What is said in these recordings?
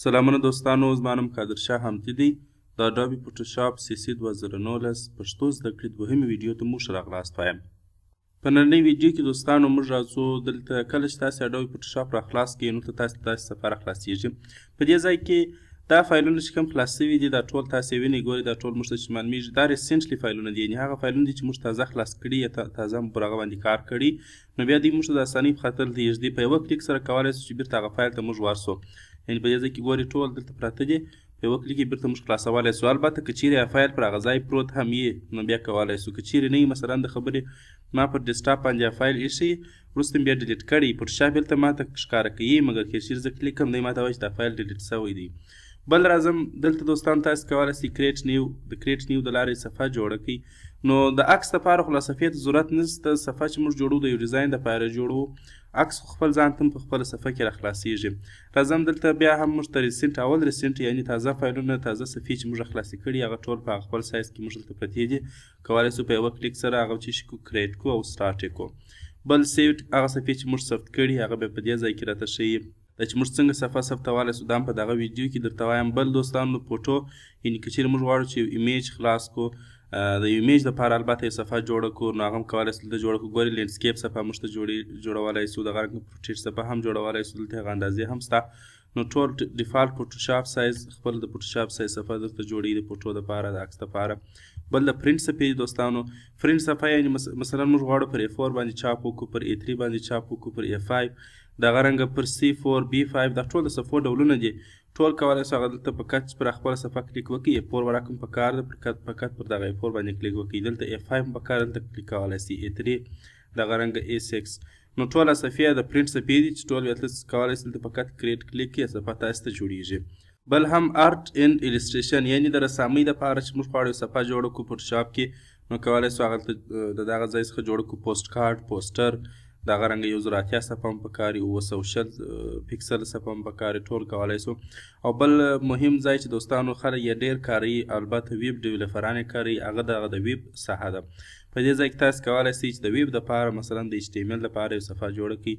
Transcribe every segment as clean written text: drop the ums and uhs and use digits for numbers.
سلامونه دوستانو، زما نوم قادرشاه حمدي دی. د اډوبي فوټوشاپ CC 2019 پښتو زده کړې دوهمې ویډیو ته موږ راغلاست وایم. په نننۍ ویډیو کې دوستانو موږ راځو دلته کله چې تاسې اډوبي فوټوشاپ راخلاص کړئ نو تاسې داسې صفحه راخلاصیږي. په دې ځای کې دا فایلونه چې کوم خلاص شوي دي دا ټول تاسې وینئ، ګورئ دا ټول موږ ته چې معلومیږي دا ریسنټلی فایلونه دي، یعنې هغه فایلونه دي چې موږ تازه خلاص کړي یا تازه مو پر هغه باندې کار کړي. نو بیا دوی موږ ته د اسانۍ په خاطر دلته یږدي په یوه کلیک سره کولی شو چې بیرته هغه فایل ته موږ ورسو. یعنې په دې ځای کې ګورئ ټول دلته پراته دي، په یوه کلیک یې بیرته موږ خلاصولی سو. البته که چیرې فایل پر هغه ځای پروت هم یې نو بیا کولی سو، که چیرې نه وي مثلا د خبرې ما پر ډیسکټاپ باندې فایل ایښی وروسته مې بیا ډیلیټ کړی، فوټوشاپ دلته ما ته ښکاره کوي، مګر که چیرې زه کلیک کوم دی ما ته وایي چې دا فایل ډیلیټ شوی دی. بل راځم دلته دوستان تاسې کولی شئ کریټ نیو د کریټ نیو د لارې صفحه جوړه کړئ. نو د عکس دپاره خو لا صفحې ته ضرورت نشته، صفحه چې موږ جوړو د یو ډیزاین دپاره جوړو، عکس خو خپل ځان ته په خپله صفحه کې راخلاصیږي. راځم دلته بیا هم موږ ته ریسنټ اول ریسنټ یعنې تازه فایلونه تازه صفحې چې موږ خلاصې کړي هغه ټول په خپل سایز کې موږ دلته پرتې دي، کولی شو په یوه کلیک سره هغه چې شي کریټ کو او سټارټ یې کو. بل سیوډ هغه صفحې چې موږ ثبت کړي هغه بیا په دې ځای کې راته ښیي دا چې موږ څنګه صفحه ثبتولی سو، دا هم په دغه ویډیو کې درته وایم. بل دوستانو فوټو یعنې که چیرې موږ غواړو چې یو ایمیج خلاص کو، د ایمیج دپاره البته یو صفحه جوړه کړو نو هغه هم کولی شو دلته جوړه کړو. ګورئ لینډسکیپ صفحه موږ ته جوړولی سو، دغه رنګه پورټریټ صفحه هم جوړولی سو، دلته هغه اندازې هم شته. نو ټول ډیفالټ فوټوشاپ سایز خپل د فوټوشاپ سایز صفحه درته جوړوي د فوټو دپاره د عکس دپاره. بل د پرنټ صفحې دوستانو، پرنټ صفحه یعنې مثلا موږ غواړو پر A4 باندې چاپ وکړو، پر A3 باندې چاپ وکړو، پر A5 دغه رنګه پر C4 B5 دا ټول د صفحو ډولونه دي، ټول کولی شو هغه دلته په کټ پر خپله صفحه کلیک وکړي. A4 وړه کوم په کار ده په کټ پر دغه A4 باندې کلیک وکړي، دلته A5 هم په کار دلته کلیک کولی شي، A3 دغه رنګه A6. نو ټوله صفحې د پرنټ صفحې دي چې ټول بیا تاسې کولی شئ دلته په کټ کریټ کلیک کړئ صفحه تاسې ته جوړیږي. بل هم آرټ اینډ ایلسټریشن یعنې د رسامۍ دپاره چې موږ غواړو یو صفحه جوړه کړو فوټوشاپ کې نو کولی شو هغه د دغه ځای څخه جوړه کړو پوسټ کارډ، پوسټر دغه رنګه 1080 صفحه هم پکار وي، 900 پکسل صفحه هم پکار وي، ټول کولی شو. او بل مهم ځای چې دوستانو خلک یې ډېر کاروي البته ویب ډیولپران یې کاروي هغه دغه د ویب ساحه ده. په دې ځای کې تاسې کولی شئ چې د ویب دپاره مثلا د HTML دپاره یو صفحه جوړه کړئ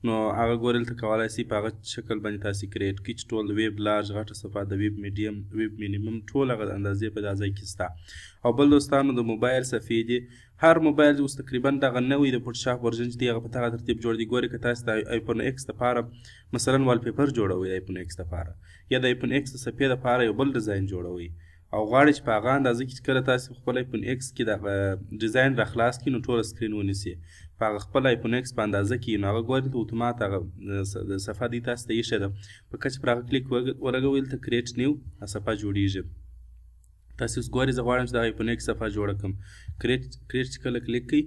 نو هغه ګورئ دلته کولی شئ په هغه شکل باندې تاسې کریټ کړئ چې ټول د ویب لارج غټه صفحه د ویب میډیم ویب مینیمم ټول هغه اندازې په دا ځای کې شته. او بل دوستانو د موبایل صفحې دي، هر موبایل اوس تقریبا دغه نوی د فوټوشاپ ورژن چې دی هغه په دغه ترتیب جوړ دی. ګورئ که تاسې د آیفون ایکس دپاره مثلا والپیپر جوړوئ د آیفون ایکس دپاره یا د آیفون ایکس د صفحې دپاره یو بل ډیزاین جوړوئ او غواړئ چې په هغه اندازه کې چې کله تاسې خپل آیفون ایکس کې دغه ډیزاین راخلاص کړي نو ټوله سکرین ونیسي په هغه خپل آیفون ایکس په اندازه کې نو هغه ګورئ دلته اتومات هغه د صفحه دی تاسې ته ایښې ده، په کچ پر هغه کلیک ولګوئ دلته کریټ نیو صفحه جوړیږي. تاسې اوس ګورئ زه غواړم چې د آیفون ایکس صفحه جوړه کړم، کریټ چې کله کلیک کړئ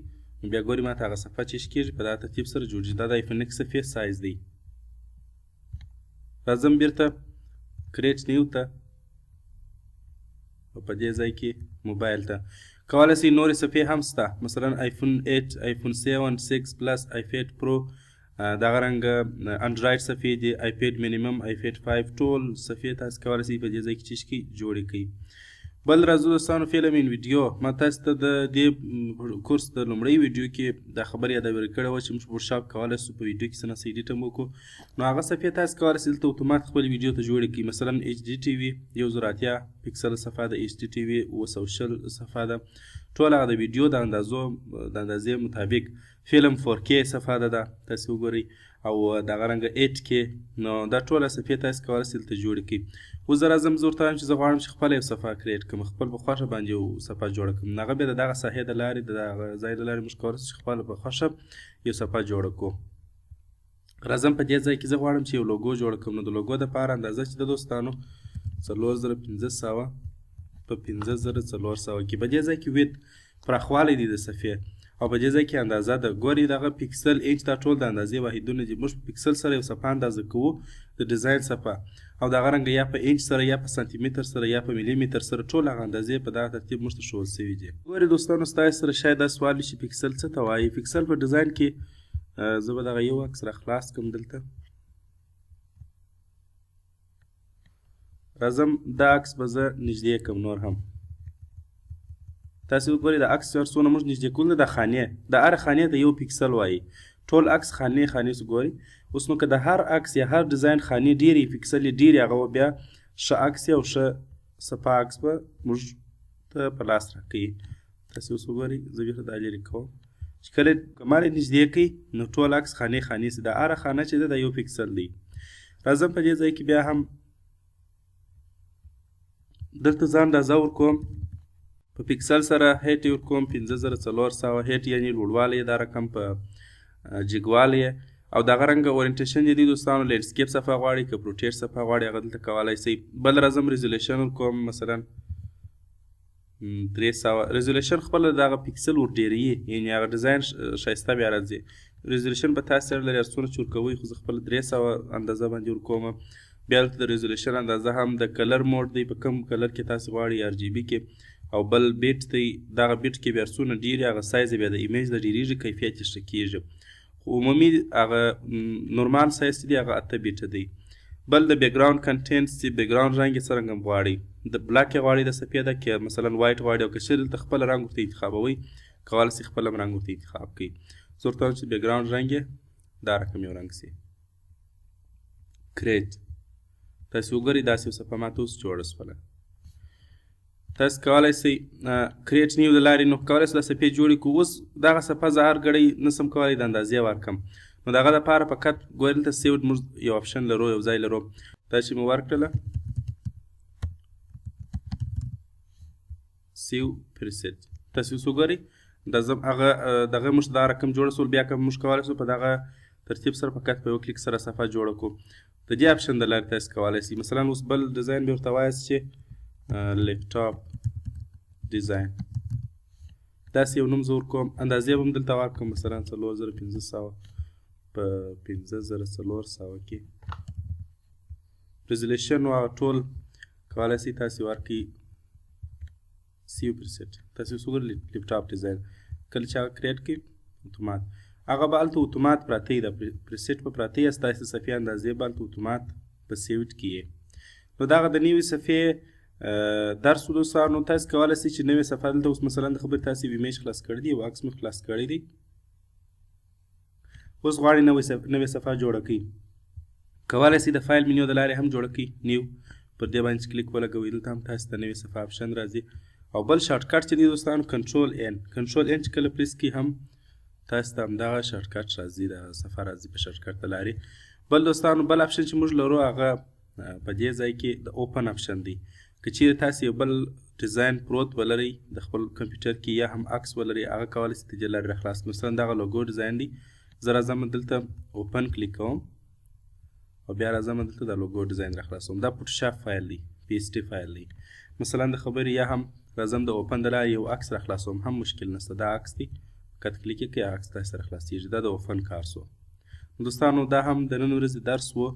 بیا ګورئ ما ته هغه صفحه چې کېږي په دغه ترتیب سره جوړیږي، دا د آیفون ایکس صفحې سایز دی. راځم بیرته کریټ نیو ته او په دې ځای کې موبایل ته کولی شئ نورې صفحې هم شته، مثلا آیفون 8 آیفون 7 6 پلس آیپیډ پرو دغه رنګه انډرایډ صفحې دي، آیپیډ مینیمم آیپیډ 5 ټول صفحې تاسې کولی شئ په دې ځای کې چې کړئ جوړې کړئ. بل راځو دوستانو فلم ان ویډیو، ما تاسو ته د دې کورس د لومړۍ ویډیو کې دا خبره یادوي کړې وه چې موږ فوټوشاپ کولی شو په ویډیو کې څه نه څه ایډیټ هم وکړو نو هغه صفحې تاسې کولی شئ دلته اتومات خپل ویډیو ته جوړې کړئ. مثلا HDTV 1080 پکسل صفحه ده، HDTV 900 صفحه ده، ټول هغه د ویډیو د اندازې مطابق فلم 4K صفحه ده تاسې وګورئ او دغه رنګه 8K نو دا ټوله صفحې تاسې کولی شئ دلته جوړې کړئ. اوس زه راځم زه ورته وایم چې زه غواړم چې خپله یو صفحه کریټ کړم، خپل په خوښه باندې یو صفحه جوړه کړم نو هغه بیا د دغه ساحې د لارې د دغه ځای له لارې موږ کولی شو چې خپله په خوښه یو صفحه جوړه کړو. راځم په دې ځای کې زه غواړم چې یو لوګو جوړه کړم نو د لوګو دپاره اندازه چې د دوستانو 4500 په 5400 کې په دې ځای کې ویډ پراخوالی دی د صفحې او په دې ځای کې اندازه ده. ګورئ دغه پکسل انچ دا ټول د اندازې واحدونه دي، موږ په پکسل سره یو صفحه اندازه کوو د ډیزاین صفحه او دغه رنګه یا په انچ سره یا په سانتي متر سره یا په ملي متر سره ټول هغه اندازې په دغه ترتیب موږ ته ښودل شوي دي. ګورئ دوستانو ستاسې سره شاید دا سوال وي چې پکسل څه ته وایي. پکسل په ډیزاین کې زه به دغه یو عکس راخلاص کړم دلته، راځم دا عکس به زه نږدې کړم نور هم تاسې وګورئ د عکس څونه موږ نږدې کول د خانې د هر خانې ته یو پکسل وایي، ټول عکس خانې خانې سو ګورئ. اوس نو که د هر عکس یا هر ډیزاین خانې ډېرې پکسلې ډېرې هغه بیا ښه عکس او ښه صفا عکس به موږ ته په لاس راکوي. تاسې اوس وګورئ زه بېرته دا لرې کوم چې کله کمال یې نږدې کوي نو ټول عکس خانې خانې سي. دا هره خانه چې ده دا یو پکسل دی. راځم په دې ځای کې بیا هم دلته زه اندازه ورکوم په پکسل سره هیټ یې ورکوم 5400 هیټ یعنې لوړوالی یې دا رقم په جګوالی او دغه رنګه اورینټیشن چې دی دوستانو لینډسکیپ صفحه غواړي که پروټیټ صفحه غواړي هغه دلته کولی سئ. بل راځم ریزولیشن ورکوم مثلا 300 ریزولیشن خپله دغه پکسل ور ډېروي یعنې هغه ډیزاین ښایسته بیا راځي. ریزولیشن به تاسې اړ لري هر څومره چې ورکوئ خو زه خپله 300 اندازه باندې ورکوم. بیا دلته د ریزولیشن اندازه هم د کلر موډ دی په کوم کلر کې تاسې غواړئ RGB کې او بل بیټ دی دغه بیټ کې بیا هر څونه ډېر هغه سایز بیا د ایمیج د ډېرېږي کیفیت یې ښه کېږي. خو عمومي هغه نورمال سایز چې دی هغه 8 بیټه دی. بل د بیکګراوند کنټینټ چې بیکګراوند رنګ یې څرنګه غواړئ د بلاک یې غواړئ د سفیده که مثلا وایټ غواړئ او که چیرې دلته خپله رنګ ورته انتخابوئ کولی سئ خپله رنګ ورته انتخاب کړئ. زه ورته وایم چې بیکګراوند رنګ یې دا رقم یو رنګ سي. کریټ تاسې وګورئ داسې یو صفحه ماته اوس جوړه شوله. تاسې کولی سئ کریټ نیو د لارې نو کولی سئ دا صفحې جوړې کړو. اوس دغه صفحه زه هر ګړی نسم کولی د اندازې ورکړم نو د هغه دپاره فقط ګورئ دلته سیو موږ یو اپشن لرو یو ځای لرو دا چې مې ورکړله سیو پرسیټ. تاسې اوس وګورئ هغه دغه موږ دا رقم جوړه سول. بیا که موږ کولی سو په دغه ترتیب سره فقط په یو کلیک سره صفحه جوړه کړو. د دې اپشن د لارې تاسې کولی سئ مثلا اوس بل ډیزاین بیا ورته وایاست چې لیپټاپ ډیزاین داسې یو نوم زه ورکوم. اندازې به هم دلته ورکړم مثلا 4500 په 5400 کې. ریزولیشن او ټول کولی سئ تاسې ورکړئ سیو پرسیټ. تاسې اوس وګورئ لیپټاپ ډیزاین کله چې هغه کریټ کړئ اتومات هغه به هلته اتومات پراته وي د پرسیټ به پراته وي ستاسې صفحې اندازې به هلته اتومات په سیوټ کې یې. نو دغه د نوې صفحې درس و دوستانو. تاسې کولی سئ چې نوې صفحه دلته اوس مثلا د خبرې تاسې ایمیج خلاص کړی دی یو عکس مې خلاص کړی دی اوس غواړئ نوې صفحه جوړه کړئ کولی سئ د فایل منیو د لارې هم جوړه کړئ. نیو پر دې باندې کلیک ولګوئ دلته هم تاسې ته نوې صفحه اپشن راځي او بل شارټکټ چې دی دوستانو کنټرول ان چې کله پریس کړئ هم تاسې ته همدغه شارټکټ راځي د صفحه راځي په شارټکټ د لارې. بل دوستانو بل اپشن چې موږ لرو هغه په دې ځای کې د اوپن اپشن دی. که چیرې تاسې یو بل ډیزاین پروت ولرئ د خپل کمپیوټر کې یا هم عکس ولرئ هغه کولی سئ د دې لارې راخلاص کړئ. مثلا دغه لوګو ډیزاین دی زه راځم دلته اوپن کلیک کوم او بیا راځم دلته د لوګو ډیزاین راخلاصوم. دا فوټوشاپ فایل دی PST فایل دی. مثلا د خبرې یا هم راځم د اوپن د لارې یو عکس راخلاصوم هم مشکل نشته. دا عکس دی فقط کلیک یې کړئ عکس تاسې ته راخلاصېږي. دا د اوپن کار سو. دوستانو دا هم د نن ورځې درس و.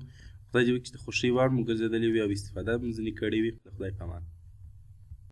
خدای دې وکړي چې د خوښۍ وړ مو ګرځېدلی وي او استفاده مو ځینې کړې وي. د خدای په امان.